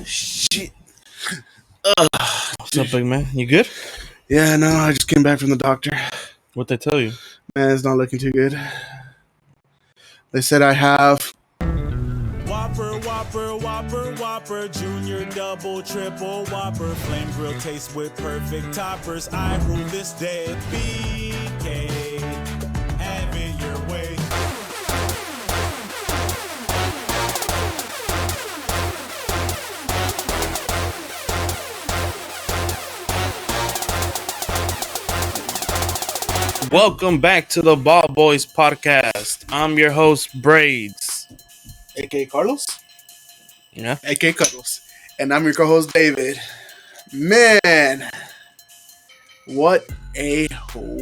Shit. What's up, big man? You good? Yeah, no, I just came back from the doctor. What'd they tell you? Man, it's not looking too good. They said I have Whopper, Whopper, Whopper, Whopper, Junior, Double, Triple, Whopper, Flame Grill taste with perfect toppers. I rule this day. BK, have it your way. Welcome back to the BallBoyzPodcast. I'm your host, Braids. A.K. Carlos. Yeah? A.K. Carlos. And I'm your co-host, David. Man, what a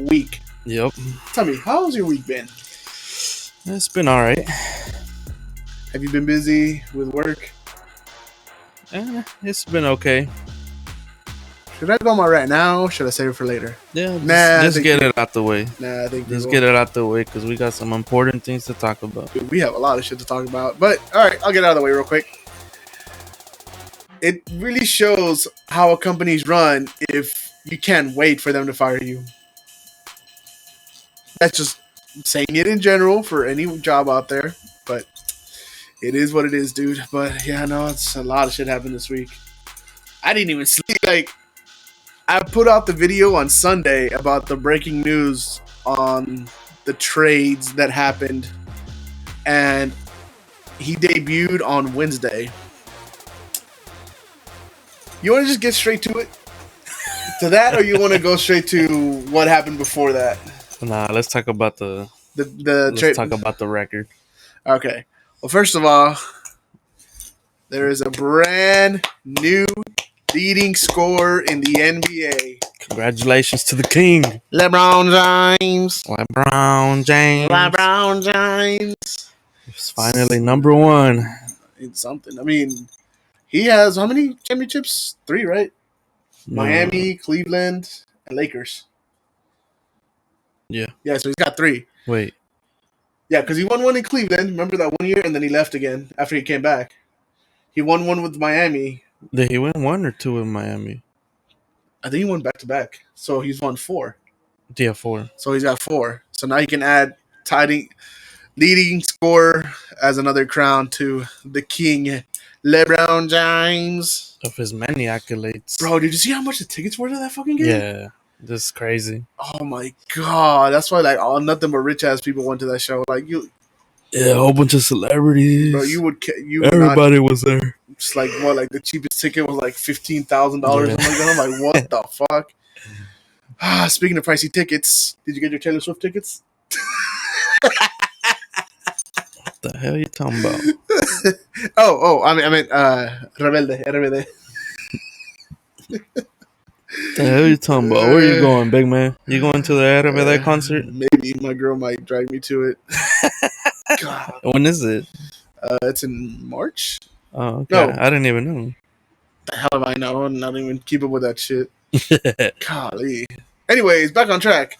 week. Yep. Tell me, how's your week been? It's been alright. Have you been busy with work? It's been okay. Should I go on my rant now or should I save it for later? Yeah, Nah, just get it out the way. Nah, I think Just get it out the way because we got some important things to talk about. Dude, we have a lot of shit to talk about. But, alright, I'll get it out of the way real quick. It really shows how a company's run if you can't wait for them to fire you. That's just saying it in general for any job out there, but it is what it is, dude. But yeah, no, it's a lot of shit happened this week. I didn't even sleep. Like, I put out the video on Sunday about the breaking news on the trades that happened, and he debuted on Wednesday. You want to just get straight to it? To that, or you want to go straight to what happened before that? Nah, let's talk about the talk about the record. Okay. Well, first of all, there is a brand new leading scorer in the NBA. Congratulations to the king, LeBron James. LeBron James. LeBron James. It's finally number one. It's something. I mean, he has how many championships? 3, right? Miami, Cleveland, and Lakers. Yeah. Yeah, so he's got 3. Wait. Yeah, because he won one in Cleveland. Remember that one year? And then he left again after he came back. He won one with Miami. Did he win 1 or 2 in Miami? I think he won back-to-back. So he's won 4. Yeah, 4. So he's got 4. So now he can add leading scorer as another crown to the king, LeBron James. Of his many accolades. Bro, did you see how much the tickets were to that fucking game? Yeah, this is crazy. Oh my god, that's why nothing but rich ass people went to that show. Like Yeah, a whole bunch of celebrities. bro, everybody was there. Just like what, like the cheapest ticket was like $15,000 or something like that. I'm like, what the fuck? Speaking of pricey tickets, did you get your Taylor Swift tickets? What the hell are you talking about? I mean, Rebelde. The hell are you talking about? Where are you going, big man? You going to the RBD concert? Maybe my girl might drag me to it. God. When is it? It's in March. Oh, okay. No. I didn't even know. The hell have I know? I'm not even keep up with that shit. Golly. Anyways, back on track.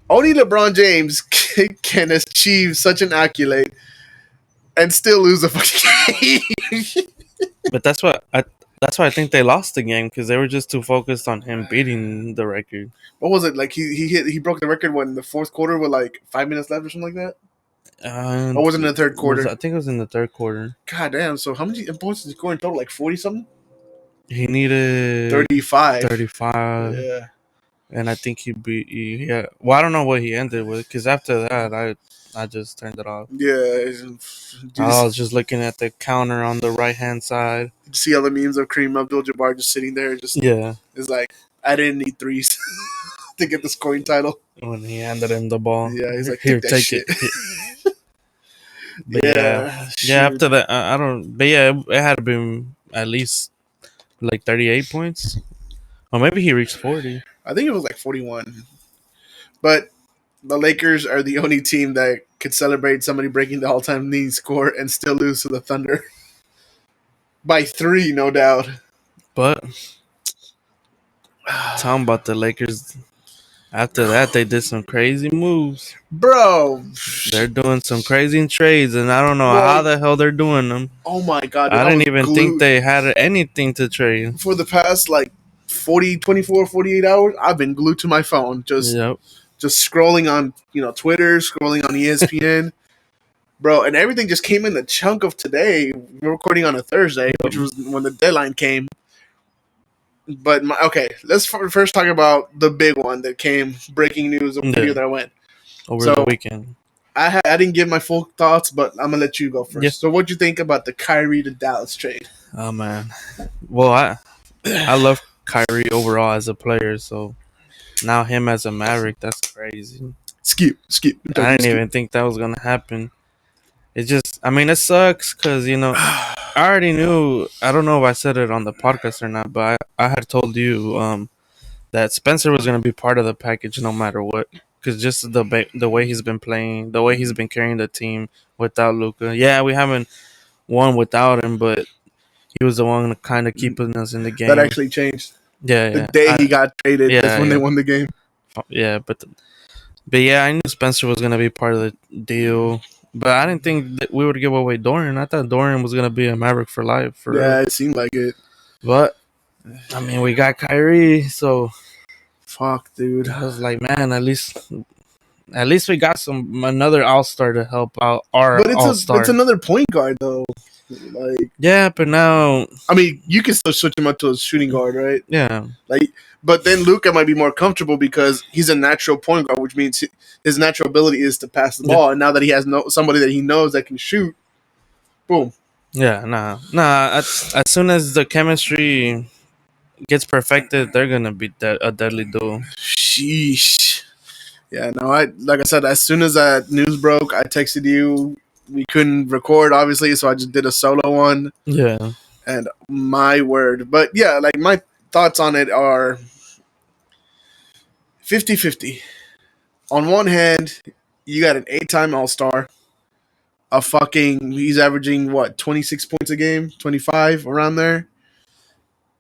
Only LeBron James can achieve such an accolade and still lose a fucking game. But that's why I think they lost the game because they were just too focused on him beating the record. What was it like? He broke the record in the fourth quarter with like 5 minutes left or something like that. Or was it in the third quarter? I think it was in the third quarter. God damn! So how many points did he score in total? Like 40 something. He needed 35. 35. Yeah. And I think well, I don't know what he ended with because after that, I just turned it off. Yeah. I was just looking at the counter on the right-hand side. Did you see all the memes of Kareem Abdul-Jabbar just sitting there? It's like, I didn't need threes to get the scoring title. When he handed him the ball. Yeah, he's like, here, take it. Yeah, after that, I don't... But yeah, it had been at least like 38 points. Or maybe he reached 40. I think it was like 41. But the Lakers are the only team that could celebrate somebody breaking the all-time leading score and still lose to the Thunder. By 3, no doubt. But talking about the Lakers, After that, they did some crazy moves. Bro. They're doing some crazy trades, and I don't know how Boy, the hell they're doing them. oh my God, dude, I I didn't was even think glued. they had anything to trade. For the past, like, 48 hours, I've been glued to my phone, just Yep. scrolling on, Twitter, scrolling on ESPN. Bro, and everything just came in the chunk of today. We're recording on a Thursday, which was when the deadline came. But okay, let's first talk about the big one that came, breaking news over here that I went. Over So the weekend. I didn't give my full thoughts, but I'm gonna let you go first. Yeah. So what'd you think about the Kyrie to Dallas trade? Oh man. Well, I love Kyrie overall as a player, so now him as a Maverick, that's crazy. Skip. I didn't even think that was gonna happen. It just, I mean, it sucks because I already knew. I don't know if I said it on the podcast or not, but I had told you that Spencer was gonna be part of the package no matter what. Because just the way he's been playing, the way he's been carrying the team without Luka. Yeah, we haven't won without him, but he was the one kind of keeping us in the game. That actually changed. Yeah, The day he got traded, that's when they won the game. Yeah, but yeah, I knew Spencer was gonna be part of the deal, but I didn't think that we would give away Dorian. I thought Dorian was gonna be a Maverick for life. For real. It seemed like it. But I mean, we got Kyrie, so fuck, dude. I was like, man, at least we got another All-Star to help out our All-Star. It's another point guard though. Like, yeah, but now I mean, you can still switch him up to a shooting guard, right? Yeah. Like, but then Luka might be more comfortable because he's a natural point guard, which means his natural ability is to pass the ball. And now that he has somebody that he knows that can shoot, boom. Yeah, nah. As soon as the chemistry gets perfected, they're gonna be a deadly duo. Sheesh. Yeah, no, like I said, as soon as that news broke, I texted you. We couldn't record, obviously, so I just did a solo one. Yeah. And my word. But yeah, like my thoughts on it are 50-50. On one hand, you got an 8-time All-Star. He's averaging, 26 points a game? 25, around there.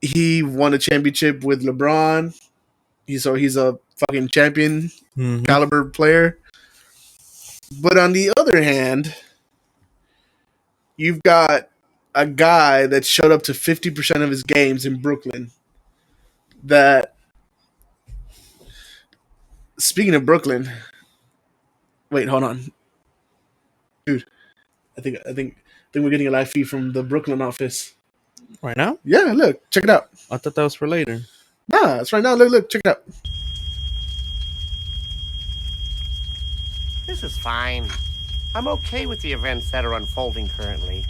He won a championship with LeBron. He's a fucking champion caliber player. But on the other hand, you've got a guy that showed up to 50% of his games in Brooklyn. That, speaking of Brooklyn, wait, hold on, dude. I think we're getting a live feed from the Brooklyn office right now. Yeah, look, check it out. I thought that was for later. Nah, it's right now. Look, check it out. This is fine. I'm okay with the events that are unfolding currently.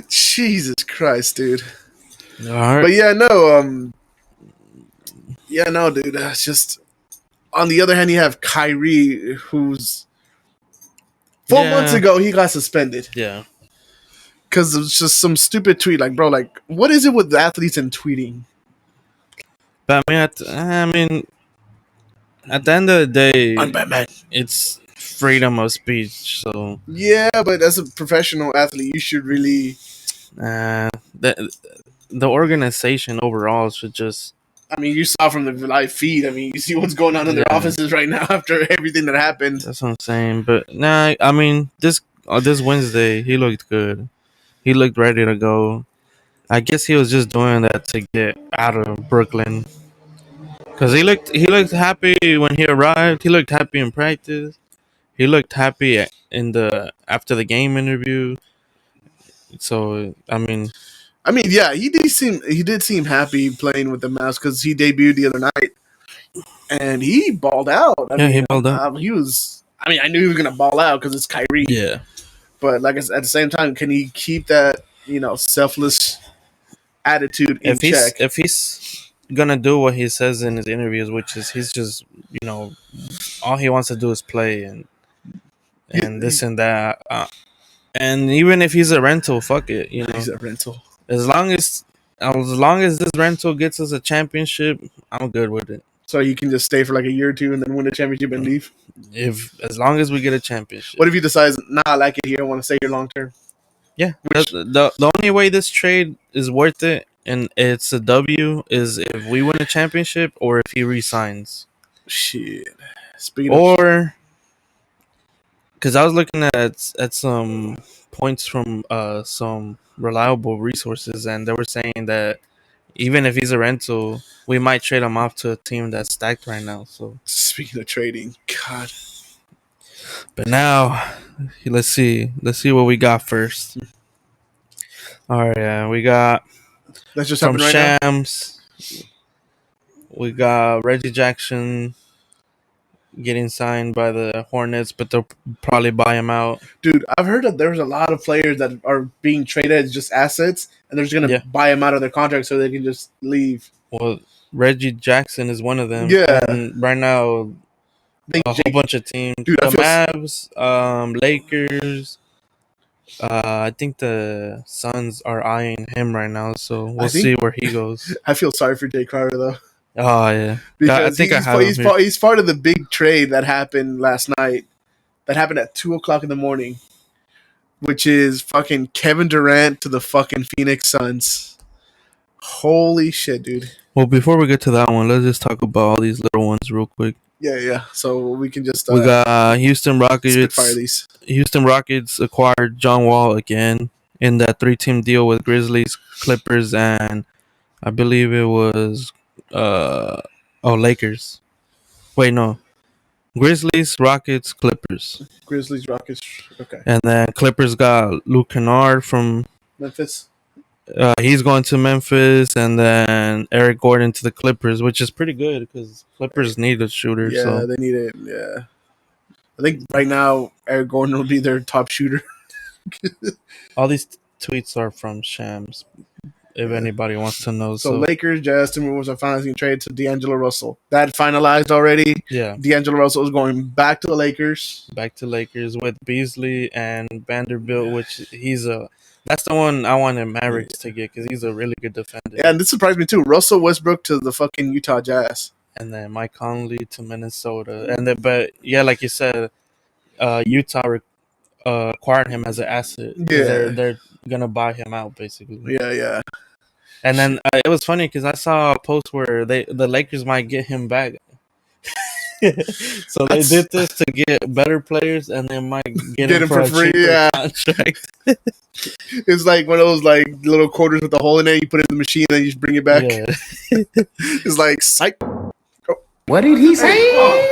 Jesus Christ, dude. All right. But dude. It's just, on the other hand, you have Kyrie, who's 4 months ago he got suspended. Yeah. Because it was just some stupid tweet. Like, bro, like, what is it with athletes and tweeting? But I mean, at the end of the day, I'm Batman. It's freedom of speech. So yeah, but as a professional athlete, you should really. The organization overall should just. I mean, you saw from the live feed. I mean, you see what's going on in their offices right now after everything that happened. That's what I'm saying. But nah, I mean, this Wednesday he looked good. He looked ready to go. I guess he was just doing that to get out of Brooklyn. Cause he looked happy when he arrived. He looked happy in practice. He looked happy after the game interview. So I mean, yeah, he did seem happy playing with the Mavs because he debuted the other night, and he balled out. He balled out. He was. I mean, I knew he was gonna ball out because it's Kyrie. Yeah. But like at the same time, can he keep that selfless attitude in check? If he's gonna do what he says in his interviews, which is he's just all he wants to do is play and this and that, and even if he's a rental, fuck it, he's a rental. As long as this rental gets us a championship, I'm good with it. So he can just stay for like a year or two and then win a championship and leave. As long as we get a championship. What if he decides, nah, I like it here, I want to stay here long term? Yeah, the only way this trade is worth it and it's a W is if we win a championship or if he resigns. Shit. Speaking of, Or because I was looking at some points from some reliable resources, and they were saying that even if he's a rental, we might trade him off to a team that's stacked right now. So, speaking of trading, God, but now let's see what we got first. All right, we got that just from happened right now. Shams. We got Reggie Jackson getting signed by the Hornets, but they'll probably buy him out. Dude, I've heard that there's a lot of players that are being traded as just assets, and they're just gonna Yeah. buy them out of their contract so they can just leave. Well, Reggie Jackson is one of them. Yeah. And right now, I think a whole bunch of teams. Dude, I The feel Mavs, Lakers. I think the Suns are eyeing him right now, so we'll see where he goes. I feel sorry for Jay Crowder though, Oh yeah, because I have him here. he's part of the big trade that happened last night. That happened at 2:00 in the morning, which is fucking Kevin Durant to the fucking Pheonix Suns. Holy shit, dude. Well, before we get to that one, let's just talk about all these little ones real quick. Yeah. So we can just We got Houston Rockets. spitfire these. Houston Rockets acquired John Wall again in that 3-team deal with Grizzlies, Clippers, and I believe it was Lakers. Wait, no. Grizzlies, Rockets, Clippers. Grizzlies, Rockets. Okay. And then Clippers got Luke Kennard from Memphis. he's going to Memphis, and then Eric Gordon to the Clippers, which is pretty good because Clippers need a shooter. Yeah, So they need it. Yeah. I think right now Eric Gordon will be their top shooter. all these tweets are from Shams, if anybody wants to know. So So Lakers, Jazz, Timberwolves are finalizing trade to D'Angelo Russell. That finalized already. yeah, D'Angelo Russell is going back to the Lakers. back to Lakers with Beasley and Vanderbilt, which that's the one I wanted Mavericks to get because he's a really good defender. Yeah, and this surprised me too. Russell Westbrook to the fucking Utah Jazz. And then Mike Conley to Minnesota. And then, but yeah, like you said, Utah acquired him as an asset. Yeah. They're gonna buy him out basically. Yeah. And then it was funny because I saw a post where the Lakers might get him back. So they did this to get better players, and they might get him for free. Contract. It's like one of those like little quarters with a hole in it. You put it in the machine and you just bring it back. Yeah. It's like psych. What did he say? All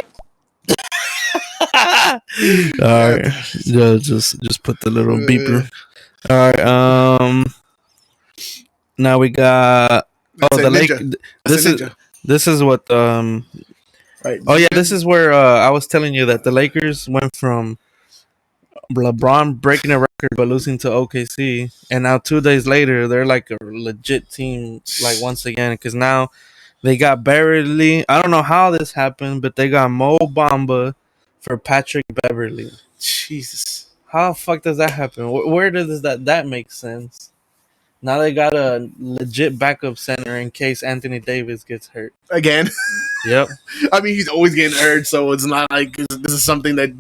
right, just put the little beeper. All right, now we got the Lake. This is what Right. Oh yeah, this is where I was telling you that the Lakers went from LeBron breaking a record but losing to OKC, and now 2 days later they're like a legit team, like once again, because now they got Beverly. I don't know how this happened, but they got Mo Bamba for Patrick Beverly. Jesus, how the fuck does that happen? Where does that make sense? Now they got a legit backup center in case Anthony Davis gets hurt again. Yep. I mean, he's always getting hurt, so it's not like this is something that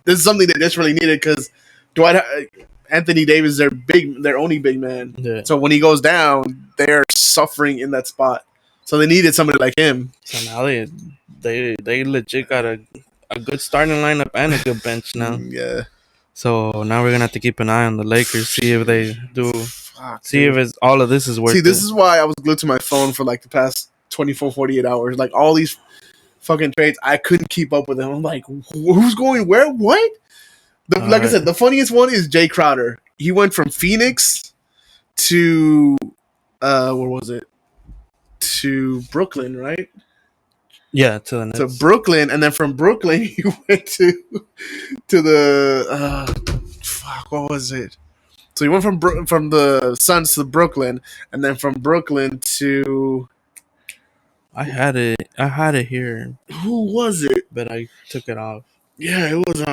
desperately needed because Anthony Davis is their only big man. Yeah. So when he goes down, they're suffering in that spot. So they needed somebody like him. So now they legit got a good starting lineup and a good bench now. Yeah. So now we're gonna have to keep an eye on the Lakers, see if they do, if all of this is worth it. See, this is why I was glued to my phone for like the past 24, 48 hours. Like all these fucking trades, I couldn't keep up with them. I'm like, who's going where? What? Like I said, the funniest one is Jay Crowder. He went from Phoenix to where was it? To Brooklyn, right? Yeah, to the Nets. To Brooklyn, and then from Brooklyn he went to the what was it? So he went from the Suns to Brooklyn, and then from Brooklyn to I had it here. Who was it? But I took it off. Yeah, it was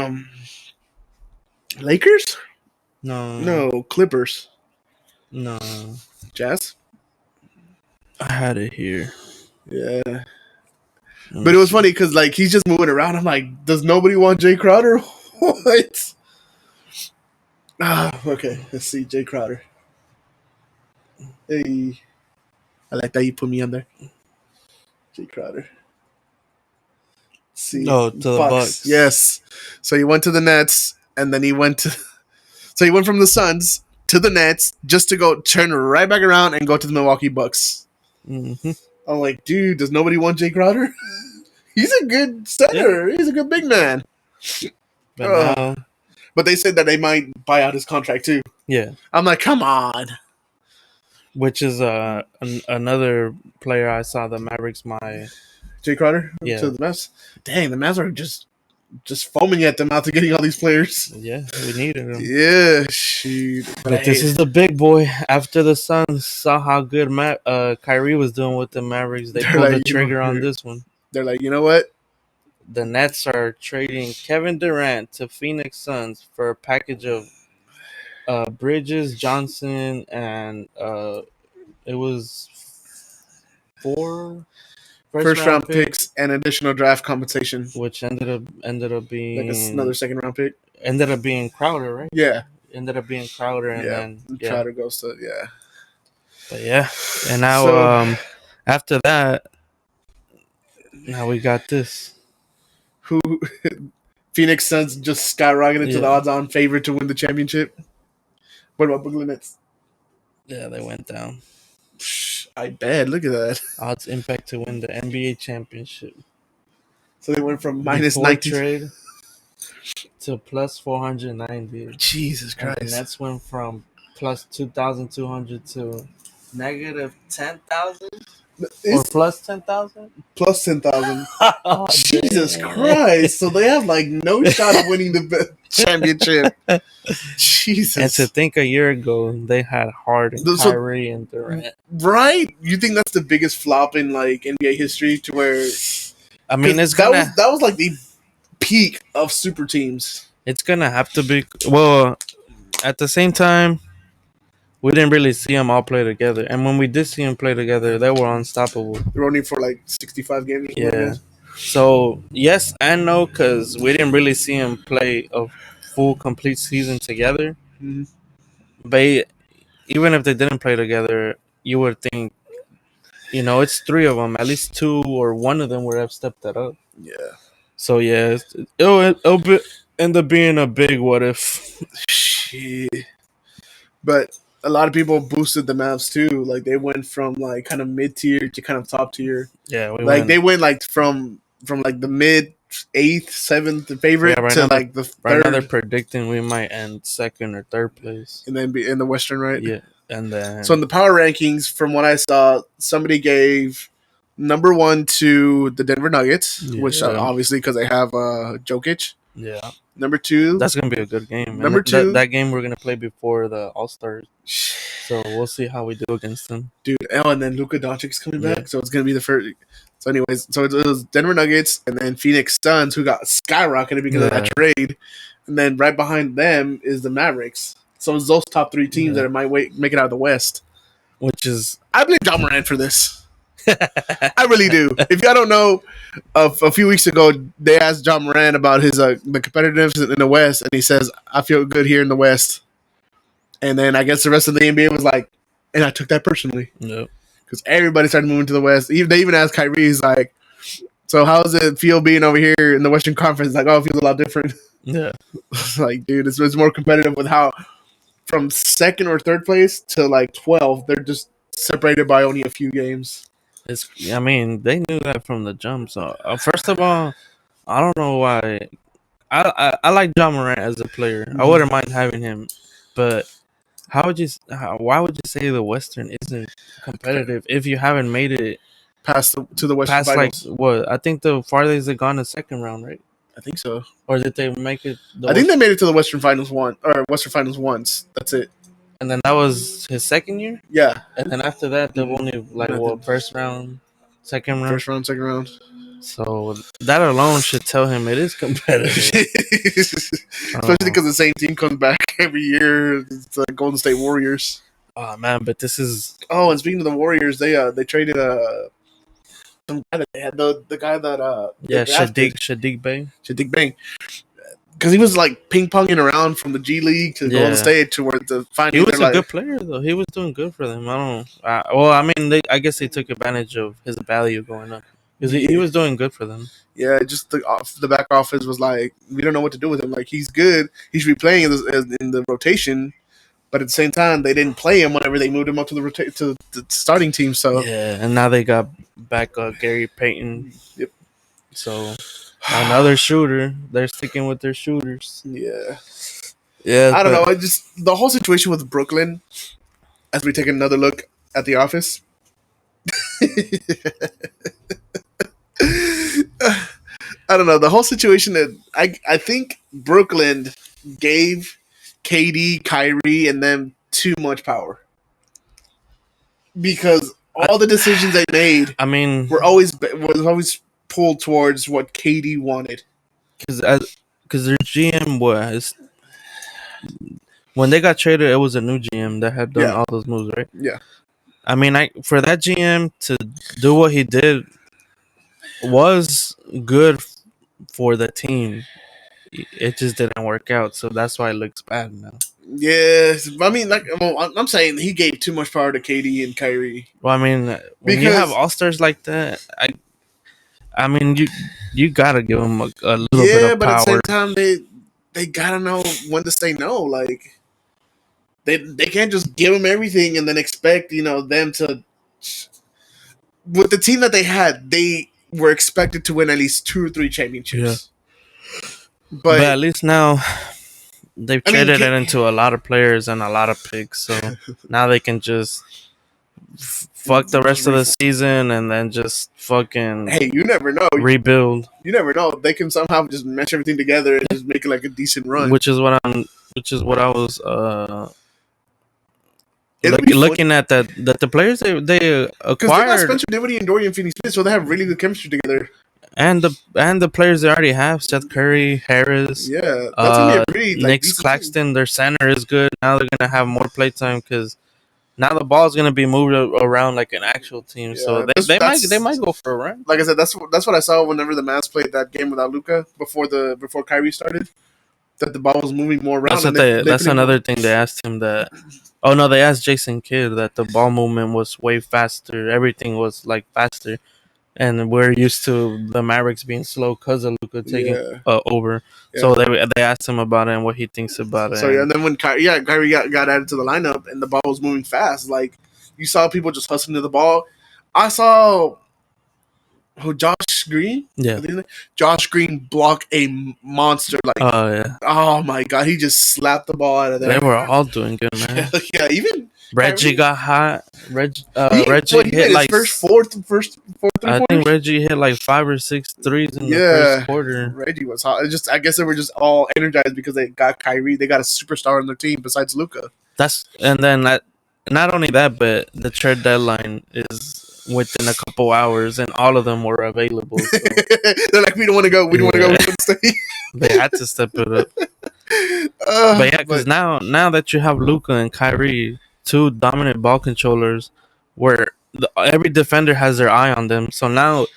Lakers? No, Clippers. No, Jazz. I had it here. Yeah. But it was funny because like he's just moving around. I'm like, does nobody want Jay Crowder? What? Okay. Let's see, Jay Crowder. Hey. I like that you put me on there. Jay Crowder. See, Oh, to the Bucks. Yes. So he went to the Nets, and then he went to. So he went from the Suns to the Nets just to go turn right back around and go to the Milwaukee Bucks. Mm-hmm. I'm like, dude, does nobody want Jay Crowder? He's a good center. Yeah. He's a good big man. But now, but they said that they might buy out his contract too. Yeah. I'm like, come on. Which is another player I saw the Mavericks Jay Crowder? Yeah. To the Mavs? Dang, the Mavs are just foaming at them after getting all these players. Yeah, we needed him. Yeah, shoot. But this is the big boy. After the Suns saw how good Kyrie was doing with the Mavericks, they pulled the trigger on this one. They're like, you know what? The Nets are trading Kevin Durant to Pheonix Suns for a package of Bridges, Johnson, and it was 4 first round picks and additional draft compensation, which ended up being like another second round pick. Ended up being Crowder, right? Yeah, ended up being Crowder, and then Crowder goes to But yeah, and now after that, now we got this. Who Pheonix Suns just skyrocketed to the odds-on favorite to win the championship. What about Brooklyn Nets? Yeah, they went down. I bet. Look at that. Odds impact to win the NBA championship. So they went from minus 90 trade to plus 490. Jesus Christ. And the Nets went from plus 2,200 to negative 10,000. Or plus 10,000? Plus 10,000. Oh, Jesus Christ. So they have like no shot of winning the championship. Jesus. And to think a year ago, they had Harden, Kyrie, and Durant. Right? You think that's the biggest flop in like NBA history to where... I mean, that was like the peak of super teams. It's going to have to be... Well, at the same time... We didn't really see them all play together. And when we did see them play together, they were unstoppable. They were only for like 65 games. Yeah. So, yes and no, because we didn't really see them play a full, complete season together. Mm-hmm. But even if they didn't play together, you would think, it's 3 of them. At least 2 or 1 of them would have stepped that up. Yeah. So, yeah, it'll end up being a big what if. Shit. But... a lot of people boosted the Mavs too. Like they went from like kind of mid tier to kind of top tier. Yeah, they went like from like the mid 8th, 7th favorite to like the 3rd. Right now they're predicting we might end 2nd or 3rd place, and then be in the Western, right? Yeah, and then so in the power rankings, from what I saw, somebody gave number 1 to the Denver Nuggets, which obviously because they have Jokic. Yeah. Number 2, that's gonna be a good game. Number 2, that game we're gonna play before the All-Stars, so we'll see how we do against them, dude. And then Luka Doncic's coming back, so it's gonna be the first. So, anyways, so it was Denver Nuggets and then Pheonix Suns, who got skyrocketed because of that trade, and then right behind them is the Mavericks. So it's those top 3 teams that might make it out of the West. Which is, I blame John Morant for this. I really do. If y'all don't know, a few weeks ago they asked John Morant about his the competitiveness in the West, and he says, "I feel good here in the West." And then I guess the rest of the NBA was like, and I took that personally. No, because everybody started moving to the West. They even asked Kyrie, he's like, "So how does it feel being over here in the Western Conference?" Like, "Oh, it feels a lot different." Yeah, like, dude, it's more competitive with how from 2nd or 3rd place to like 12th, they're just separated by only a few games. I mean, they knew that from the jump. So, first of all, I don't know why. I like John Morant as a player. Mm-hmm. I wouldn't mind having him, but why would you say the Western isn't competitive if you haven't made it to the Western Finals? Like what? I think the farthest they gone is 2nd round, right? I think so. Or did they make it? I think they made it to the Western Finals once. That's it. And then that was his 2nd year? Yeah. And then after that, they've only, first round, 2nd round? First round, 2nd round. So that alone should tell him it is competitive. Especially because the same team comes back every year. It's the Golden State Warriors. Oh, man, but this is... Oh, and speaking of the Warriors, they traded some guy that they had, the guy that... Sadiq Bey. Sadiq Bey. because he was like ping ponging around from the G League to Golden State towards the finals. He was a good player though. He was doing good for them. I mean, I guess they took advantage of his value going up because he was doing good for them. Yeah, just the back office was like, we don't know what to do with him. Like, he's good. He should be playing in the rotation. But at the same time, they didn't play him whenever they moved him up to the starting team. So and now they got back Gary Payton. Yep. So another shooter. They're sticking with their shooters. Yeah. I don't know. Just the whole situation with Brooklyn. As we take another look at the office. I don't know. The whole situation that I think Brooklyn gave KD, Kyrie, and them too much power. Because all the decisions they made were always pulled towards what KD wanted. Because their GM was... When they got traded, it was a new GM that had done all those moves, right? Yeah. I mean, for that GM to do what he did was good for the team. It just didn't work out, so that's why it looks bad now. Yes, I mean, I'm saying he gave too much power to KD and Kyrie. Well, I mean, when you have all-stars like that, I mean, you gotta give them a little bit of power. Yeah, but at the same time, they gotta know when to say no. Like, they can't just give them everything and then expect them to. With the team that they had, they were expected to win at least 2 or 3 championships. Yeah. But at least now they've traded it into a lot of players and a lot of picks, so now they can just fuck the rest of the season and then just fucking you never know, rebuild. You never know. They can somehow just mesh everything together and just make it like a decent run. Which is what I was looking at that the players they acquired. Because they got Spencer Dinwiddie and Dorian Finney-Smith, so they have really good chemistry together. And the players they already have, Seth Curry, Harris, that's gonna be Nick Claxton, their center is good. Now they're gonna have more playtime because now the ball's gonna be moved around like an actual team. So they might go for a run. Like I said, that's what I saw whenever the Mavs played that game without Luka before Kyrie started. That the ball was moving more around. That's another thing they asked him that. Oh no, they asked Jason Kidd that the ball movement was way faster. Everything was like faster. And we're used to the Mavericks being slow because of Luka taking over. Yeah. So they asked him about it and what he thinks about it. So and then when Kyrie got added to the lineup and the ball was moving fast, like you saw people just hustling to the ball. I saw Josh Green. Yeah, Josh Green block a monster. Like, oh my god, he just slapped the ball out of there. They were all doing good, man. Yeah, even Reggie got hot. Reggie hit like first. I think Reggie hit like 5 or 6 threes in the first quarter. Reggie was hot. I guess they were just all energized because they got Kyrie. They got a superstar on their team besides Luka. Not only that, but the trade deadline is within a couple hours, and all of them were available. So. They're like, we don't want to go. We don't want to go. We want to stay. They had to step it up. Because now that you have Luka and Kyrie, 2 dominant ball controllers, where every defender has their eye on them. So now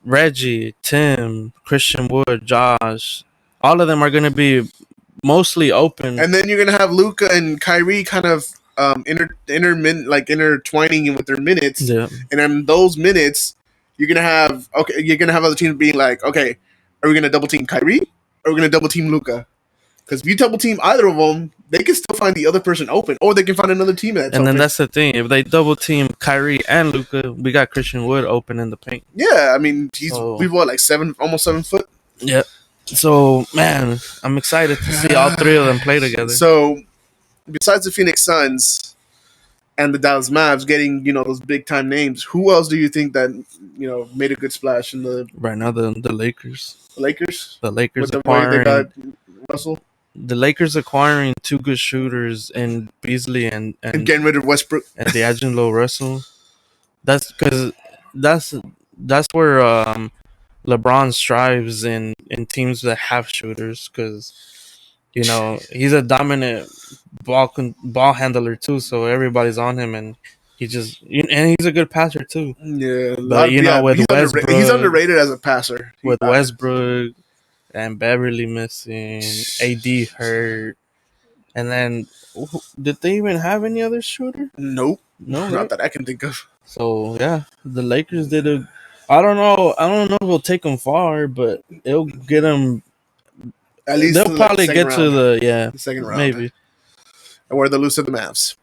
Reggie, Tim, Christian Wood, Josh, all of them are going to be mostly open. And then you're going to have Luka and Kyrie kind of intertwining with their minutes. Yeah. And in those minutes, you're going to have other teams being like, okay, are we going to double team Kyrie or are we going to double team Luka? Because if you double team either of them, they can still find the other person open, or they can find another team that's open. Then that's the thing. If they double team Kyrie and Luka, we got Christian Wood open in the paint. Yeah, I mean, we've got like almost 7 foot. Yeah. So, man, I'm excited to see all 3 of them play together. So, besides the Pheonix Suns and the Dallas Mavs getting, those big time names, who else do you think that, made a good splash in the right now? The Lakers. The Lakers. The Lakers with the way they got Russell. The Lakers acquiring 2 good shooters in Beasley and getting rid of Westbrook and D'Angelo Russell. That's because that's where LeBron strives in teams that have shooters, because he's a dominant ball handler too. So everybody's on him, and he's a good passer too. Yeah, but with Westbrook, he's underrated as a passer. With Westbrook. and Beverly missing, AD hurt, and then did they even have any other shooter? Nope, No, not right? that I can think of. So yeah, the Lakers did a. I don't know. I don't know if it'll take them far, but it'll get them. At least They'll to, like, the probably second get to round. the The second round, maybe where they lose to the Mavs.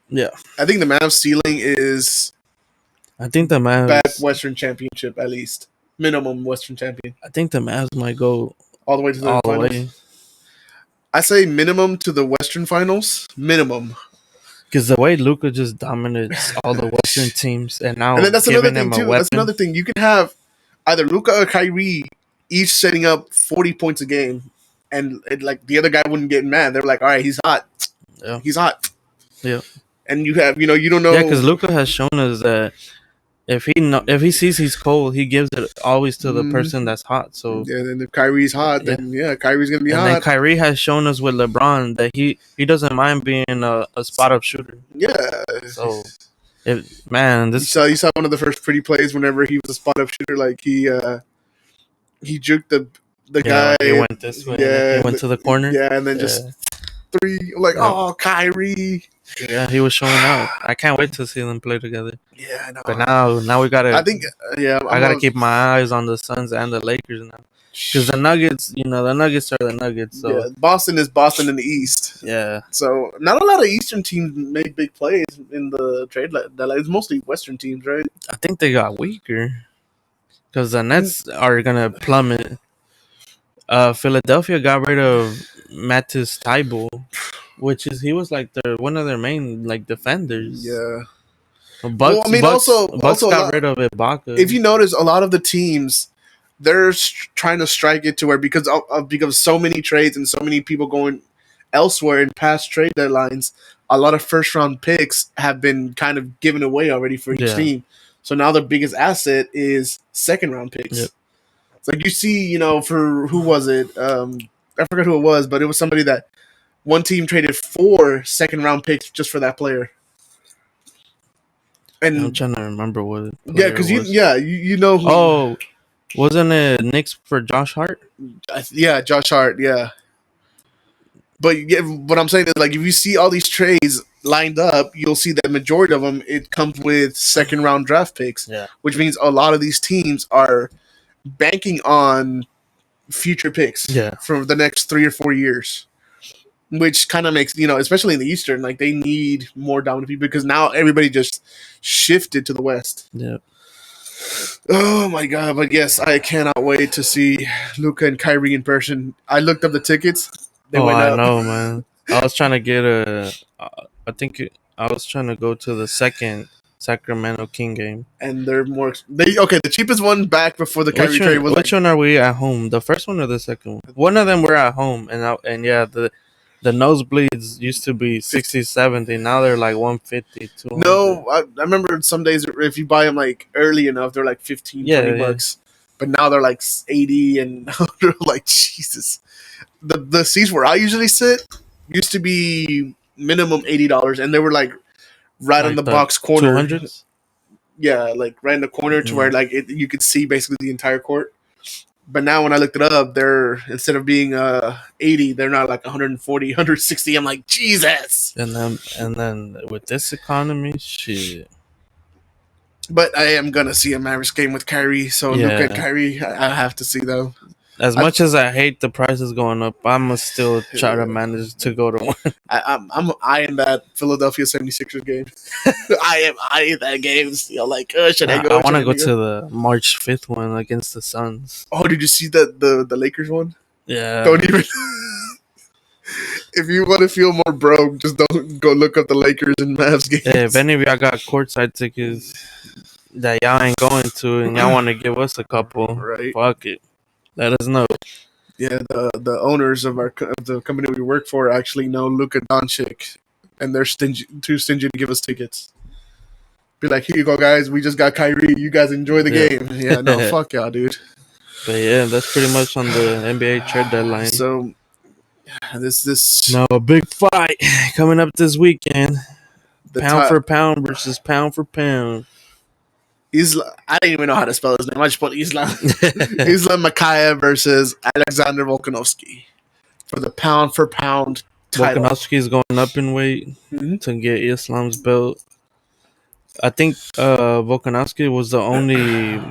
yeah. I think the Mavs ceiling is I think the back Mavs. Western Championship at least, minimum Western champion, I think the Mavs might go all the way to the all the finals. way I say minimum to the Western Finals, minimum. because the way Luka just dominates all the Western teams, and now And then that's another giving thing him a too. That's weapon. another thing. You can have either Luka or Kyrie each setting up 40 points a game, and like the other guy wouldn't get mad. They're like, all right, he's hot. Yeah, He's hot. yeah, And you have, you don't know. yeah. Because Luka has shown us that if he sees he's cold, he gives it always to the person that's hot. So Yeah, and if Kyrie's hot, yeah. then yeah, Kyrie's gonna be And then hot. Kyrie has shown us with LeBron that he doesn't mind being a spot up shooter. Yeah. So, this You saw one of the first pretty plays whenever he was a spot up shooter. Like he juked the guy. he went this way. Yeah, He went to the corner. Yeah, and then just three. Like, oh, Kyrie. Yeah, he was showing out. I can't wait to see them play together. Yeah, I know. But now we gotta. I think I gotta keep my eyes on the Suns and the Lakers now, because the Nuggets, the Nuggets are the Nuggets. So yeah, Boston is Boston in the East. yeah. So not a lot of Eastern teams made big plays in the trade. It's mostly Western teams, right? I think they got weaker because the Nets are gonna plummet. Philadelphia got rid of Matisse Thybulle, he was like one of their main like defenders. Yeah. Bucks also got rid of Ibaka. If you notice, a lot of the teams they're trying to strike it to where because of so many trades and so many people going elsewhere in past trade deadlines, a lot of first round picks have been kind of given away already for each team. So now the biggest asset is second round picks. Yep. It's like you see, for who was it? I forgot who it was, but it was somebody that one team traded 4 second round picks just for that player. And I'm trying to remember what. Yeah, because you know who. Oh, wasn't it Knicks for Josh Hart? Yeah, Josh Hart. Yeah. But what I'm saying is, like, if you see all these trades lined up, you'll see that majority of them it comes with second round draft picks. Yeah. Which means a lot of these teams are banking on future picks. Yeah. For the next 3 or 4 years. Which kind of makes, especially in the Eastern, like they need more dominant people because now everybody just shifted to the West. Yeah. Oh my God! But yes, I cannot wait to see Luka and Kyrie in person. I looked up the tickets. They went up. I know, man. I was trying to get I was trying to go to the second Sacramento King game, and they're more. The cheapest one back before the Kyrie trade was. Which one are we at home? The first one or the second one? One of them we're at home, and yeah, the nosebleeds used to be 60, 70. Now they're like 150, 200. No, I remember some days if you buy them like early enough, they're like 15, 20 bucks. But now they're like 80 and they're like, Jesus. The seats where I usually sit used to be minimum $80 and they were like right on the box corner. 200s? Yeah, like right in the corner to where like you could see basically the entire court. But now when I looked it up, they're instead of being 80, they're not like 140, 160. I'm like, Jesus. And then with this economy, shit. But I am gonna see a Mavericks game with Kyrie, so Luka and Kyrie, I have to see though. As much as I hate the prices going up, I'm gonna still try to manage to go to one. I'm eyeing that Philadelphia 76ers game. I am eyeing that game. Like, should I go? I want to go to the March 5th one against the Suns. Oh, did you see the Lakers one? Yeah. Don't even. If you want to feel more broke, just don't go look up the Lakers and Mavs games. Hey, if any of y'all got courtside tickets that y'all ain't going to and y'all want to give us a couple, fuck it. Let us know. Yeah, the owners of the company we work for actually know Luka Doncic, and they're too stingy to give us tickets. Be like, here you go, guys. We just got Kyrie. You guys enjoy the game. Yeah, no, fuck y'all, dude. But yeah, that's pretty much on the NBA trade deadline. So, this now a big fight coming up this weekend. Pound for pound versus pound for pound. I didn't even know how to spell his name. I just put Islam. Islam Makhachev versus Alexander Volkanovski for the pound for pound title. Volkanovski is going up in weight to get Islam's belt. I think Volkanovski was the only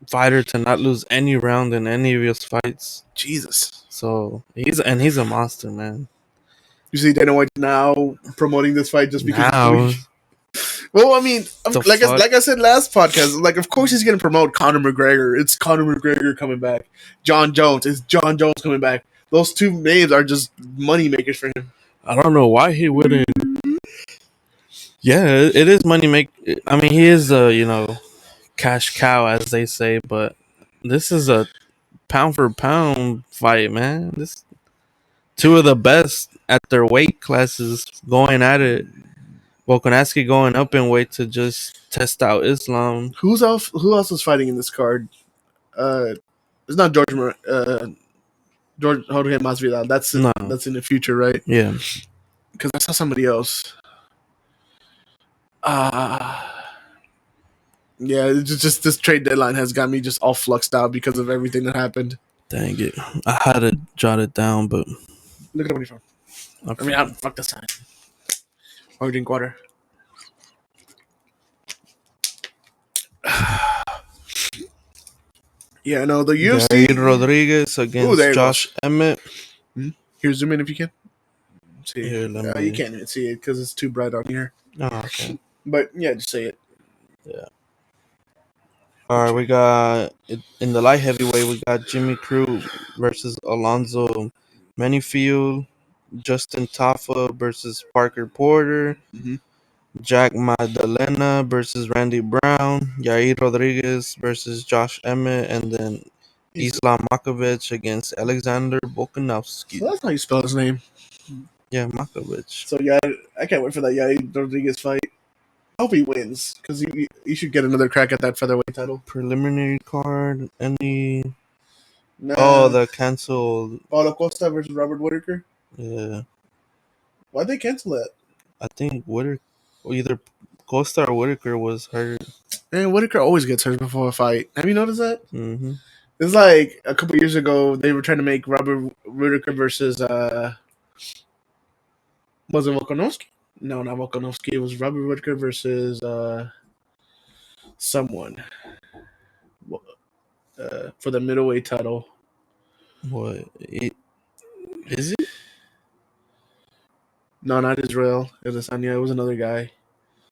fighter to not lose any round in any of his fights. Jesus. So he's a monster, man. You see Dana White now promoting this fight just because Now, of well, I mean, like I said last podcast, like of course he's gonna promote Conor McGregor. It's Conor McGregor coming back. John Jones. It's John Jones coming back. Those two names are just money makers for him. I don't know why he wouldn't. Yeah, it is money make. I mean, he is a cash cow, as they say, but this is a pound for pound fight, man. This two of the best at their weight classes going at it. Volkanovski going up in weight to just test out Islam. Who else is fighting in this card? It's not George Jorge Masvidal. That's in the future, right? Yeah. Because I saw somebody else. Yeah, it's just this trade deadline has got me just all fluxed out because of everything that happened. Dang it. I had to jot it down, but... Look at it when you're from. Okay. I mean, fuck this time. Or drink water. Yeah, no, the UFC. Yair Rodriguez against Josh Emmett. Here, zoom in if you can. See, here, you can't even see it because it's too bright on here. Oh, okay. But yeah, just say it. Yeah. All right, we got in the light heavyweight. We got Jimmy Crute versus Alonzo Menifield, Justin Tafa versus Parker Porter, Jack Magdalena versus Randy Brown, Yair Rodriguez versus Josh Emmett, and then Islam Makhachev against Alexander Volkanovski. So that's how you spell his name. Yeah, Makhachev. So yeah, I can't wait for that Yair Rodriguez fight. I hope he wins because he should get another crack at that featherweight title. Preliminary card, any? Oh, the canceled. Paulo Costa versus Robert Whittaker. Yeah. Why'd they cancel that? I think Whittaker, either Costa or Whittaker was hurt. Man, Whittaker always gets hurt before a fight. Have you noticed that? Mm-hmm. It's like a couple years ago they were trying to make Robert Whittaker versus was it Volkanovski? No, not Volkanovski. It was Robert Whittaker versus someone for the middleweight title. What is it? No, not Israel Adesanya. It was another guy.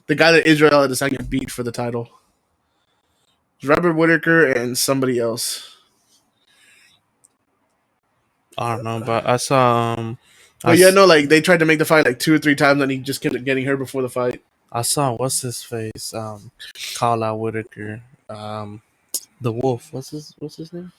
The guy that Israel Adesanya beat for the title. It was Robert Whittaker and somebody else. I don't know, but I saw. Like they tried to make the fight like 2 or 3 times, and he just kept getting hurt before the fight. I saw what's his face, call out Whittaker, the Wolf. What's his name?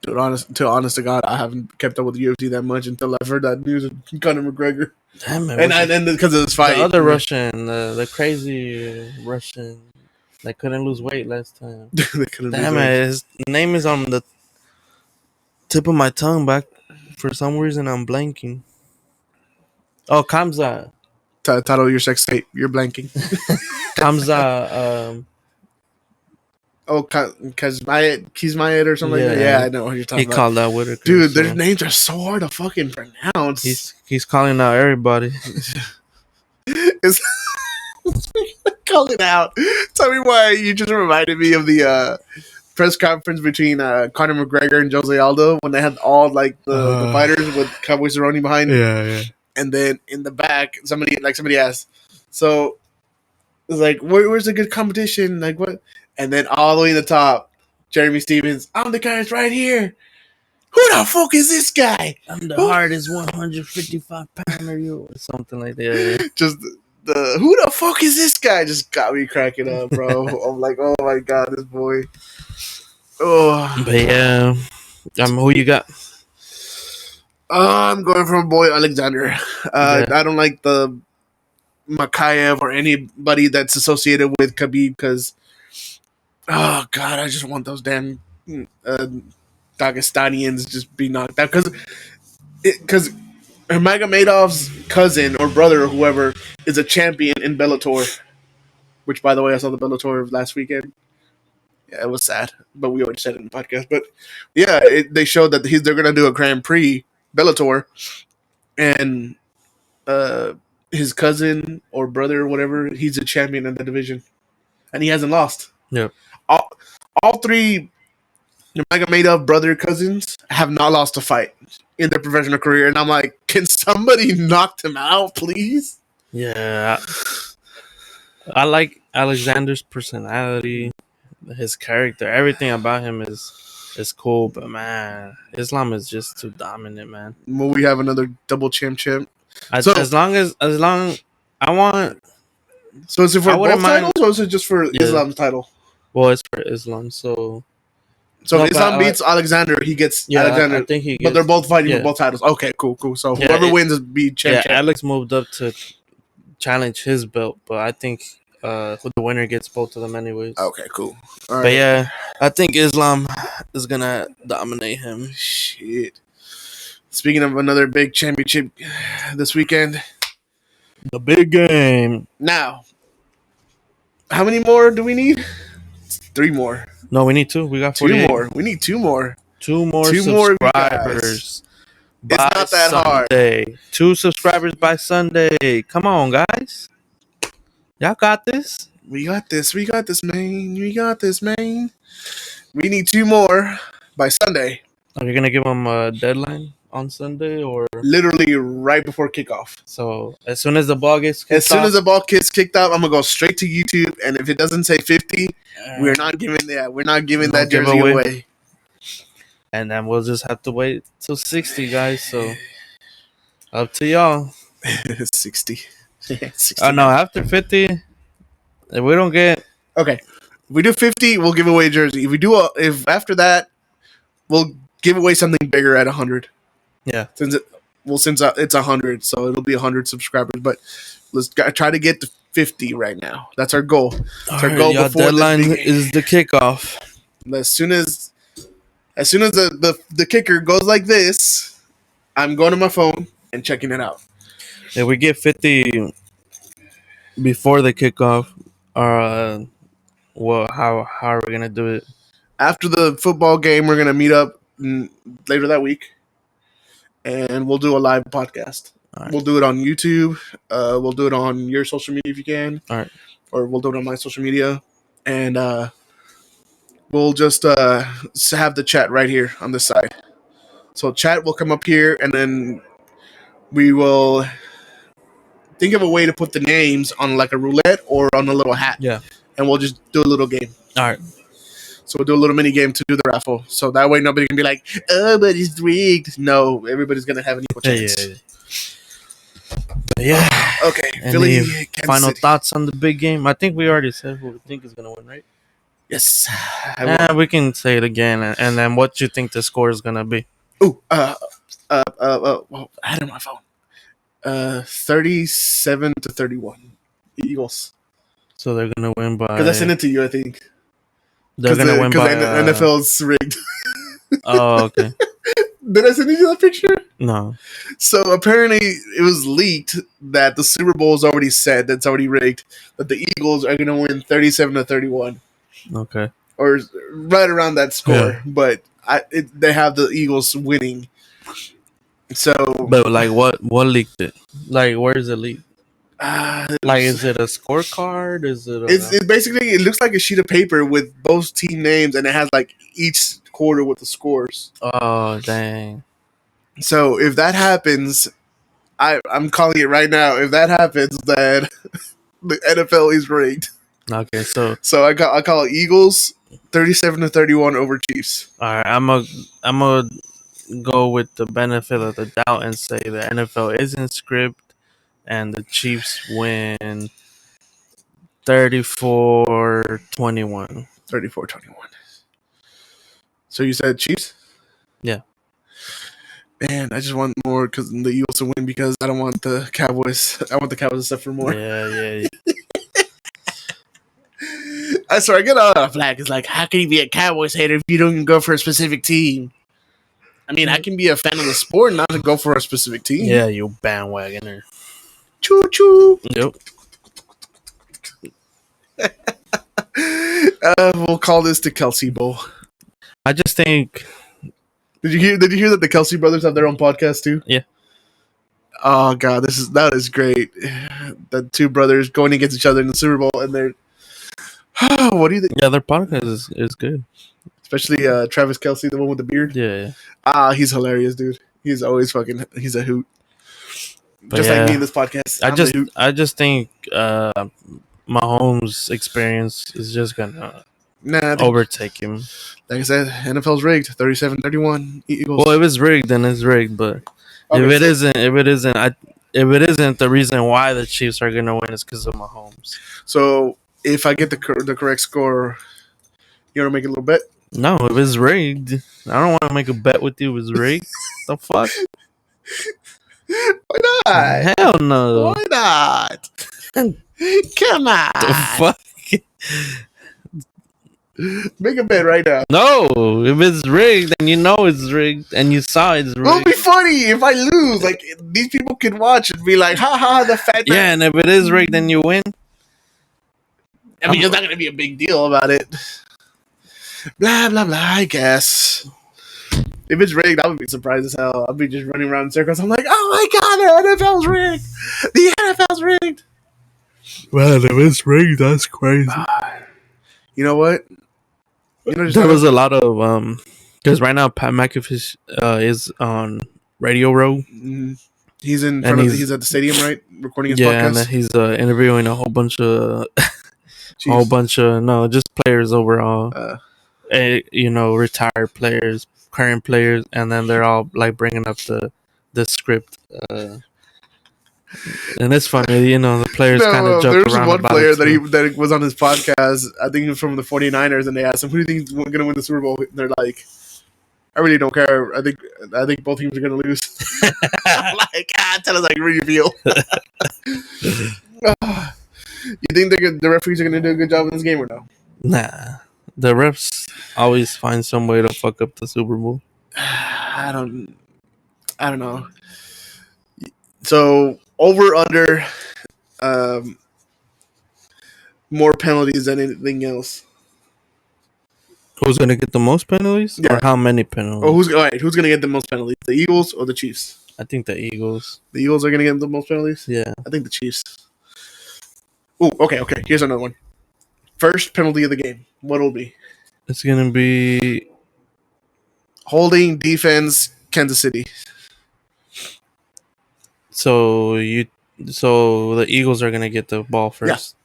Dude, honest to God, I haven't kept up with the UFC that much until I've heard that news of Conor McGregor. Damn it! And because of this fight, the other Russian, the crazy Russian, that couldn't lose weight last time. Damn it! His name is on the tip of my tongue. Back for some reason, I'm blanking. Oh, Kamza. Title of your sex tape. You're blanking. Kamza. Kismayed or something like that. Yeah, I know what you're talking about. He called out Whittaker. Dude, their names are so hard to fucking pronounce. He's calling out everybody. It's calling out. Tell me why you just reminded me of the press conference between Conor McGregor and Jose Aldo when they had all like the fighters with Cowboy Cerrone behind. Yeah. And then in the back, somebody asked, so it's like, where's a good competition? Like what? And then all the way to the top, Jeremy Stevens, I'm the guy that's right here. Who the fuck is this guy? I'm the hardest 155 pounder, or something like that. Just who the fuck is this guy? Just got me cracking up, bro. I'm like, oh my God, this boy. Oh, but yeah, who you got? I'm going for my boy Alexander. I don't like the Makhachev or anybody that's associated with Khabib because, oh God, I just want those damn Dagestanians just be knocked out because Magomedov's cousin or brother or whoever is a champion in Bellator. which, by the way, I saw the Bellator last weekend. Yeah, it was sad, but we already said it in the podcast. But yeah, they showed that they're going to do a Grand Prix Bellator, and his cousin or brother or whatever, he's a champion in the division, and he hasn't lost. Yep. All three Nurmagomedov brother cousins have not lost a fight in their professional career, and I'm like, can somebody knock them out, please? Yeah. I like Alexander's personality, his character, everything about him is cool. But man, Islam is just too dominant, man. Will we have another double champ? So, as long I want. So is it for both titles, or is it just for Islam's title? Well, it's for Islam. So if Islam beats Alexander, he gets Alexander. I think he gets, but they're both fighting for both titles. Okay, cool. So whoever wins is be champ. Yeah, Alex moved up to challenge his belt, but I think the winner gets both of them anyways. Okay, cool. All right. But yeah, I think Islam is gonna dominate him. Shit. Speaking of another big championship this weekend, the big game. Now, how many more do we need? 3 more. No, we need 2. We got 48. 2 more. We need 2 more. 2 more subscribers. It's not that Sunday. hard. 2 subscribers by Sunday. Come on, guys. Y'all got this. We got this, man. We got this, man. We need 2 more by Sunday. Are you gonna give them a deadline on Sunday or literally right before kickoff? So as soon as the ball gets kicked off, I'm gonna go straight to YouTube, and if it doesn't say 50, we're not giving that jersey away. And then we'll just have to wait till 60, guys. So up to y'all. 60. 60. Oh no, after 50, if we don't get if we do 50, we'll give away a jersey. If after that, we'll give away something bigger at 100. Yeah. Since it's 100, so it'll be 100 subscribers. But let's try to get to 50 right now. That's our goal. That's our goal before deadline is the kickoff. As soon as the kicker goes like this, I'm going to my phone and checking it out. If we get 50 before the kickoff, how are we gonna do it? After the football game, we're gonna meet up later that week, and we'll do a live podcast. Right. We'll do it on YouTube. We'll do it on your social media if you can. All right. Or we'll do it on my social media, and we'll just have the chat right here on this side. So chat will come up here, and then we will think of a way to put the names on like a roulette or on a little hat. Yeah. And we'll just do a little game. All right. So we'll do a little mini game to do the raffle. So that way nobody can be like, oh, but it's rigged. No, everybody's going to have an equal chance. Yeah. Okay. Philly, final thoughts on the big game? I think we already said who we think is going to win, right? Yes. We can say it again. And then what you think the score is going to be? Ooh. I had it on my phone. 37-31. Eagles. So they're going to win by... Because I sent it to you, I think. They're going to win by... Because NFL's rigged. Oh, okay. Did I send you that picture? No. So apparently it was leaked that the Super Bowl is already set. That's already rigged. That the Eagles are going to win 37-31. Okay. Or right around that score. Yeah. But they have the Eagles winning. So... But like what leaked it? Like where is it leaked? Like is it a scorecard? Is it? It basically it looks like a sheet of paper with both team names, and it has like each quarter with the scores. Oh dang! So if that happens, I'm calling it right now. If that happens, then the NFL is rigged. Okay, so I call it Eagles 37-31 over Chiefs. All right, I'm a go with the benefit of the doubt and say the NFL isn't scripted. And the Chiefs win 34-21. 34-21. So you said Chiefs? Yeah. Man, I just want more because the Eagles to win because I don't want the Cowboys. I want the Cowboys to suffer more. Yeah. I swear, I get all the flag. It's like, how can you be a Cowboys hater if you don't even go for a specific team? I mean, I can be a fan of the sport and not to go for a specific team. Yeah, you bandwagoner. Choo choo. Yep. We'll call this the Kelsey Bowl. I just think, Did you hear that the Kelsey brothers have their own podcast too? yeah, Oh god, that is great. The two brothers going against each other in the Super Bowl, and they're what do you think? yeah, their podcast is good. Especially Travis Kelsey, the one with the beard. Yeah, He's hilarious, dude. He's always he's a hoot. but Just yeah, like me in this podcast. I just think Mahomes' experience is just gonna overtake him. Like I said, NFL's rigged. 37-31 Eagles. Well, if it's rigged, then it's rigged. But Okay, if it isn't, the reason why the Chiefs are gonna win is because of Mahomes. So if I get the correct score, you want to make a little bet? No, if it's rigged, I don't want to make a bet with you. If it's rigged, the fuck? Why not? Hell no. Why not? Come on. The fuck? Make a bet right now. No, if it's rigged, then you know it's rigged, and you saw it's rigged. It'll be funny if I lose. Like, these people can watch and be like, ha ha, the fat man. Yeah, and if it is rigged, then you win. I mean, it's not going to be a big deal about it. Blah, blah, blah, I guess. If it's rigged, I would be surprised as hell. I'll be just running around in circles. I'm like, oh my god, the NFL's rigged. The NFL's rigged. Well, if it's rigged, that's crazy. You know what? There was a lot of because right now Pat McAfee is on Radio Row. Mm-hmm. He's in front of. He's at the stadium, right? Recording his podcast. Yeah, and then he's interviewing a whole bunch of just players overall. Retired players, current players, and then they're all like bringing up the script. And it's funny, the players kind of joke around. There was one about player it that was on his podcast. I think he was from the 49ers, and they asked him, "Who do you think is going to win the Super Bowl?" And they're like, "I really don't care. I think both teams are going to lose." I'm like, tell us how you really feel. You think the referees are going to do a good job in this game or no? Nah, the refs always find some way to fuck up the Super Bowl. I don't know. So over under more penalties than anything else. Who's gonna get the most penalties, or how many penalties? Oh, who's gonna get the most penalties? The Eagles or the Chiefs? I think the Eagles. The Eagles are gonna get the most penalties. Yeah, I think the Chiefs. Oh, okay. Here's another one. First penalty of the game. What'll be? It's gonna be holding defense. Kansas City. So the Eagles are gonna get the ball first.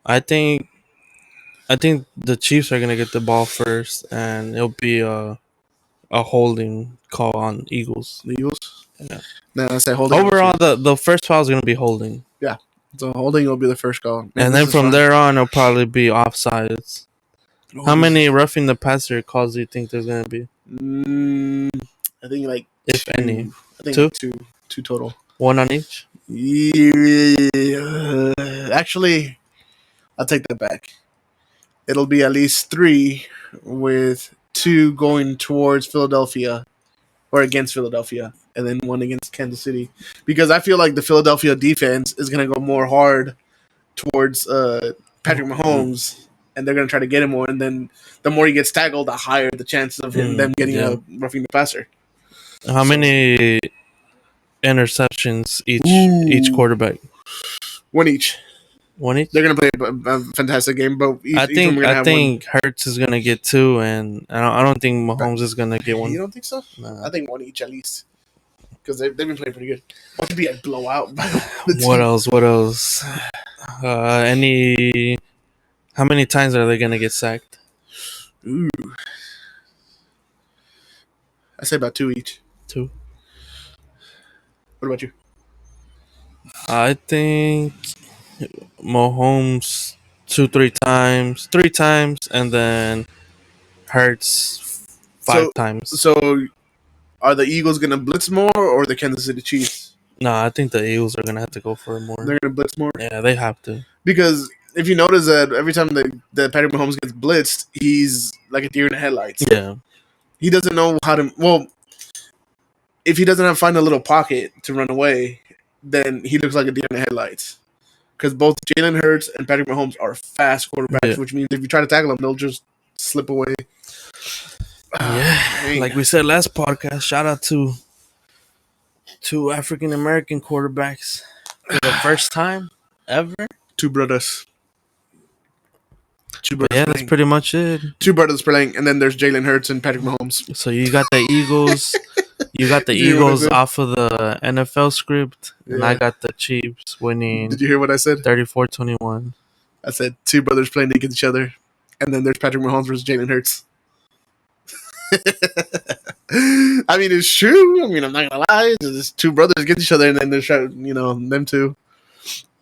Yeah. I think the Chiefs are gonna get the ball first, and it'll be a holding call on Eagles. The Eagles. Yeah. No, I say holding. Overall, the first foul is gonna be holding. Yeah. So holding will be the first call, and then from there on, it'll probably be offsides. How many roughing the passer calls do you think there's gonna be? I think if any. I think two total. One on each? Yeah. Actually, I'll take that back. It'll be at least 3, with 2 going towards Philadelphia or against Philadelphia, and then 1 against Kansas City. Because I feel like the Philadelphia defense is going to go more hard towards Patrick Mahomes, and they're going to try to get him more. And then the more he gets tackled, the higher the chances of them getting a roughing the passer. How many interceptions each quarterback? 1 each. 1 each. They're gonna play a fantastic game, but I think Hurts is gonna get 2, and I don't think Mahomes is gonna get 1. You don't think so? Nah. I think 1 each at least, because they've been playing pretty good. What could be a blowout? What else? How many times are they gonna get sacked? Ooh, I say about 2 each. 2. What about you? I think Mahomes 3 times, and then Hurts 5 times. So, are the Eagles gonna blitz more, or the Kansas City Chiefs? No, I think the Eagles are gonna have to go for it more. They're gonna blitz more. Yeah, they have to. Because if you notice that every time that Patrick Mahomes gets blitzed, he's like a deer in the headlights. Yeah, he doesn't know how to. Well, if he doesn't find a little pocket to run away, then he looks like a deer in the headlights. because both Jalen Hurts and Patrick Mahomes are fast quarterbacks, Yeah. which means if you try to tackle them, they'll just slip away. Yeah, like we said last podcast, shout out to African American quarterbacks for the first time ever. Two brothers. But yeah, that's pretty much it. Two brothers playing, and then there's Jalen Hurts and Patrick Mahomes. So you got the Eagles. You got the Did you hear what I Eagles said? off of the NFL script, and Yeah. I got the Chiefs winning Did you hear what I said? 34-21. I said two brothers playing against each other, and then there's Patrick Mahomes versus Jalen Hurts. I mean, it's true. I mean, I'm not gonna lie. There's two brothers against each other, and then there's them two.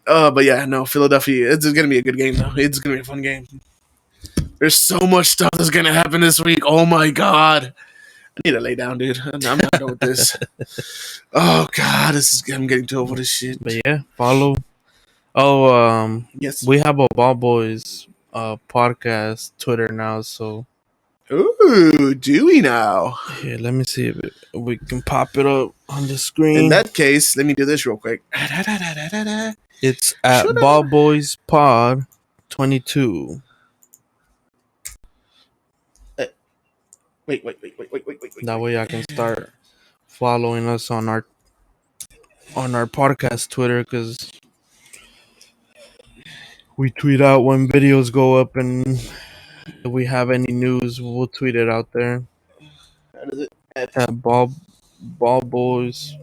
But yeah, no, Philadelphia. It's gonna be a good game, though. It's gonna be a fun game. There's so much stuff that's gonna happen this week. Oh my god, I need to lay down, dude. I'm not done with this. Oh god, I'm getting too old for this shit. But yeah, follow. Oh, Yes. we have a Ball Boys podcast Twitter now, so Ooh, do we now? yeah, let me see if we can pop it up on the screen. In that case, let me do this real quick. It's at BallBoyzPod 22. Wait. That way I can start following us on our podcast Twitter, because we tweet out when videos go up, and if we have any news, we'll tweet it out there. How does it? At Ball Boys,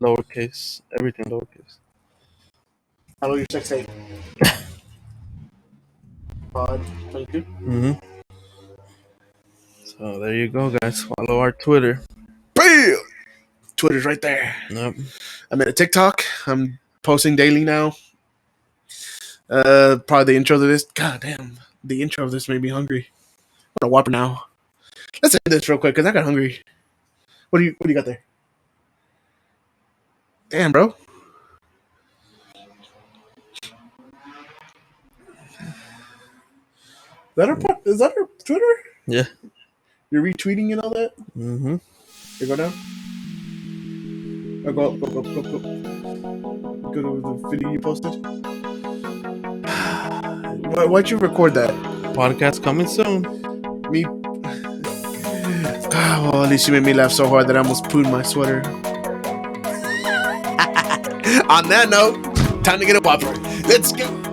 lowercase, everything lowercase. Follow your sex tape. Pod 22. Mm-hmm. So there you go, guys. Follow our Twitter. Bam! Twitter's right there. Yep. I'm at a TikTok. I'm posting daily now. Probably the intro to this. God damn. The intro of this made me hungry. I'm gonna Whopper now. Let's end this real quick because I got hungry. What do you got there? Damn, bro. Is that our Twitter? Yeah. You're retweeting and all that? Mm-hmm. You go down? Oh, go up. Go to the video you posted. Why'd you record that? Podcast coming soon. Me? Well, at least you made me laugh so hard that I almost pooed my sweater. On that note, time to get a Whopper. Let's go.